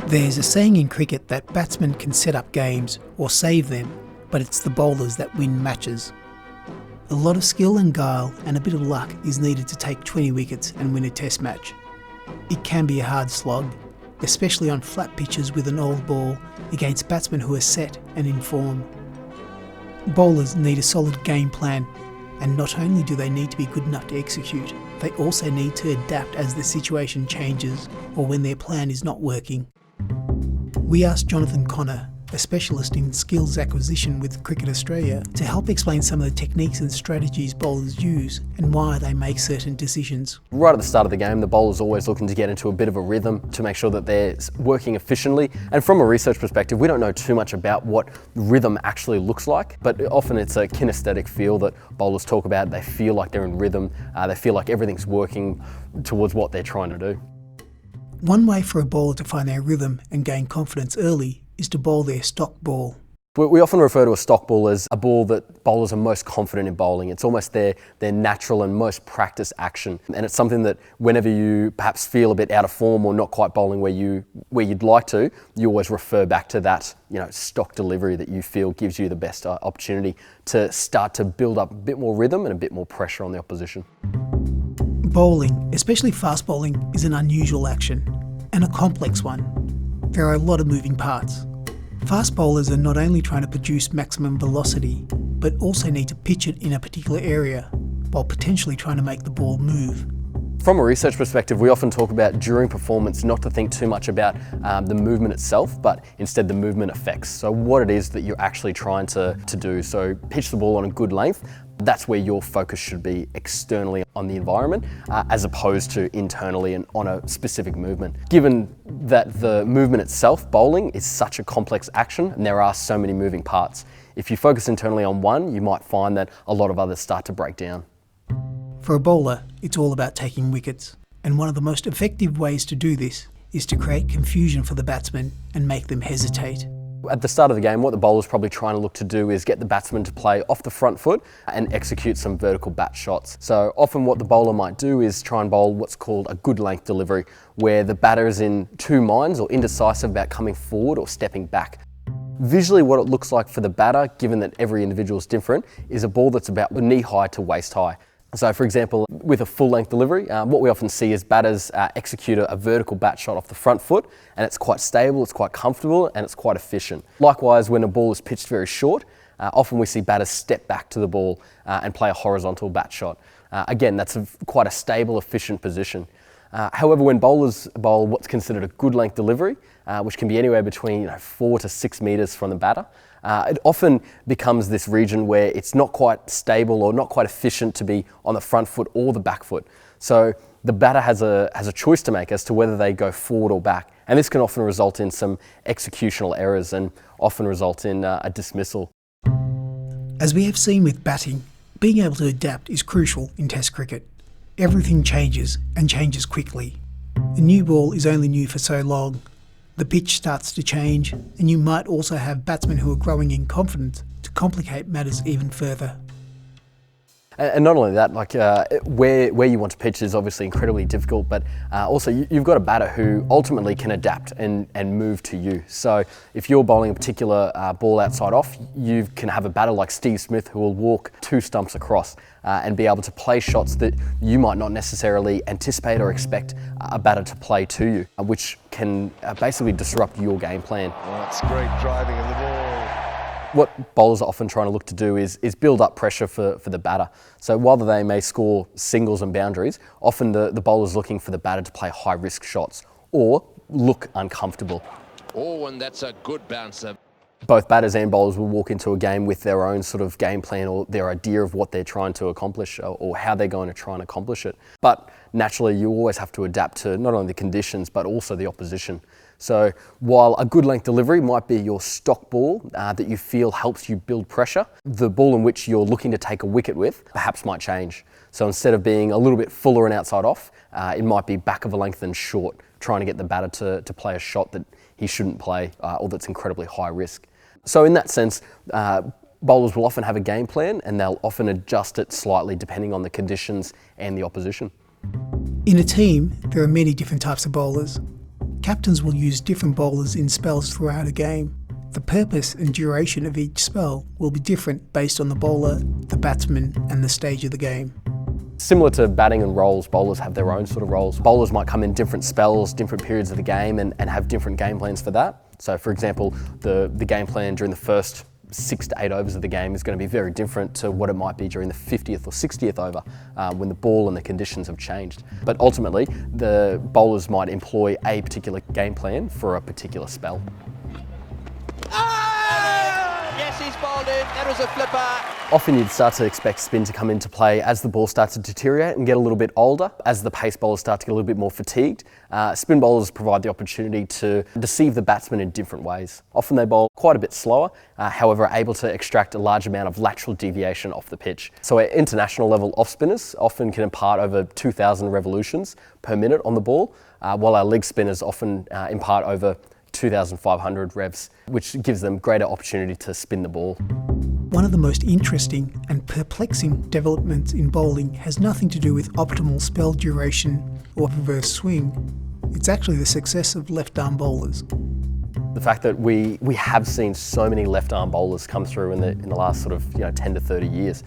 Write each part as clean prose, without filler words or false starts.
There's a saying in cricket that batsmen can set up games or save them, but it's the bowlers that win matches. A lot of skill and guile and a bit of luck is needed to take 20 wickets and win a test match. It can be a hard slog, especially on flat pitches with an old ball against batsmen who are set and in form. Bowlers need a solid game plan, and not only do they need to be good enough to execute, they also need to adapt as the situation changes or when their plan is not working. We asked Jonathan Connor, a specialist in skills acquisition with Cricket Australia, to help explain some of the techniques and strategies bowlers use and why they make certain decisions. Right at the start of the game, the bowler's always looking to get into a bit of a rhythm to make sure that they're working efficiently. And from a research perspective, we don't know too much about what rhythm actually looks like, but often it's a kinesthetic feel that bowlers talk about. They feel like they're in rhythm, they feel like everything's working towards what they're trying to do. One way for a bowler to find their rhythm and gain confidence early is to bowl their stock ball. We often refer to a stock ball as a ball that bowlers are most confident in bowling. It's almost their natural and most practiced action. And it's something that whenever you perhaps feel a bit out of form or not quite bowling where you'd like to, you always refer back to that, stock delivery that you feel gives you the best opportunity to start to build up a bit more rhythm and a bit more pressure on the opposition. Bowling, especially fast bowling, is an unusual action and a complex one. There are a lot of moving parts. Fast bowlers are not only trying to produce maximum velocity, but also need to pitch it in a particular area, while potentially trying to make the ball move. From a research perspective, we often talk about during performance not to think too much about the movement itself, but instead the movement effects. So what it is that you're actually trying to do. So pitch the ball on a good length. That's where your focus should be externally on the environment, as opposed to internally and on a specific movement. Given that the movement itself, bowling, is such a complex action and there are so many moving parts, if you focus internally on one, you might find that a lot of others start to break down. For a bowler, it's all about taking wickets, and one of the most effective ways to do this is to create confusion for the batsmen and make them hesitate. At the start of the game, what the bowler's probably trying to look to do is get the batsman to play off the front foot and execute some vertical bat shots. So often what the bowler might do is try and bowl what's called a good length delivery, where the batter is in two minds or indecisive about coming forward or stepping back. Visually what it looks like for the batter, given that every individual is different, is a ball that's about knee high to waist high. So for example, with a full length delivery, what we often see is batters execute a vertical bat shot off the front foot, and it's quite stable, it's quite comfortable, and it's quite efficient. Likewise, when a ball is pitched very short, often we see batters step back to the ball and play a horizontal bat shot. Again, that's quite a stable, efficient position. However, when bowlers bowl what's considered a good length delivery, which can be anywhere between 4 to 6 metres from the batter, it often becomes this region where it's not quite stable or not quite efficient to be on the front foot or the back foot. So the batter has a choice to make as to whether they go forward or back. And this can often result in some executional errors and often result in a dismissal. As we have seen with batting, being able to adapt is crucial in Test cricket. Everything changes and changes quickly. A new ball is only new for so long. The pitch starts to change, and you might also have batsmen who are growing in confidence to complicate matters even further. And not only that, where you want to pitch is obviously incredibly difficult, but also you've got a batter who ultimately can adapt and move to you. So if you're bowling a particular ball outside off, you can have a batter like Steve Smith who will walk 2 stumps across and be able to play shots that you might not necessarily anticipate or expect a batter to play to you, which can basically disrupt your game plan. Well, that's great driving in the ball. What bowlers are often trying to look to do is build up pressure for the batter. So while they may score singles and boundaries, often the bowler's looking for the batter to play high risk shots or look uncomfortable. Oh, and that's a good bouncer. Both batters and bowlers will walk into a game with their own sort of game plan or their idea of what they're trying to accomplish or how they're going to try and accomplish it. But naturally, you always have to adapt to not only the conditions, but also the opposition. So while a good length delivery might be your stock ball that you feel helps you build pressure, the ball in which you're looking to take a wicket with perhaps might change. So instead of being a little bit fuller and outside off, it might be back of a length and short, trying to get the batter to play a shot that he shouldn't play or that's incredibly high risk. So in that sense, bowlers will often have a game plan and they'll often adjust it slightly depending on the conditions and the opposition. In a team, there are many different types of bowlers. Captains will use different bowlers in spells throughout a game. The purpose and duration of each spell will be different based on the bowler, the batsman, and the stage of the game. Similar to batting and roles, bowlers have their own sort of roles. Bowlers might come in different spells, different periods of the game, and have different game plans for that. So for example, the game plan during the first 6 to 8 overs of the game is going to be very different to what it might be during the 50th or 60th over when the ball and the conditions have changed. But ultimately, the bowlers might employ a particular game plan for a particular spell. Yes, he's bowled in. That was a flipper. Often you'd start to expect spin to come into play as the ball starts to deteriorate and get a little bit older. As the pace bowlers start to get a little bit more fatigued, spin bowlers provide the opportunity to deceive the batsman in different ways. Often they bowl quite a bit slower, however are able to extract a large amount of lateral deviation off the pitch. So at international level off spinners often can impart over 2,000 revolutions per minute on the ball, while our leg spinners often impart over 2,500 revs, which gives them greater opportunity to spin the ball. One of the most interesting and perplexing developments in bowling has nothing to do with optimal spell duration or reverse swing. It's actually the success of left-arm bowlers. The fact that we have seen so many left-arm bowlers come through in the last sort of 10 to 30 years.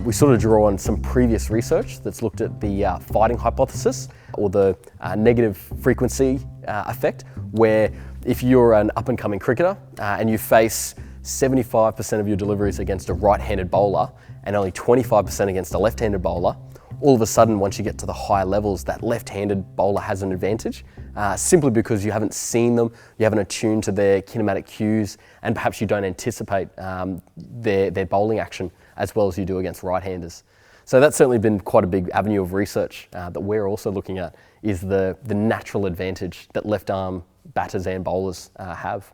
We sort of draw on some previous research that's looked at the fighting hypothesis, or the negative frequency effect, where if you're an up-and-coming cricketer and you face 75% of your deliveries against a right-handed bowler and only 25% against a left-handed bowler, all of a sudden once you get to the higher levels, that left-handed bowler has an advantage, simply because you haven't seen them, you haven't attuned to their kinematic cues, and perhaps you don't anticipate their bowling action as well as you do against right-handers. So that's certainly been quite a big avenue of research that we're also looking at, is the natural advantage that left-arm batters and bowlers have.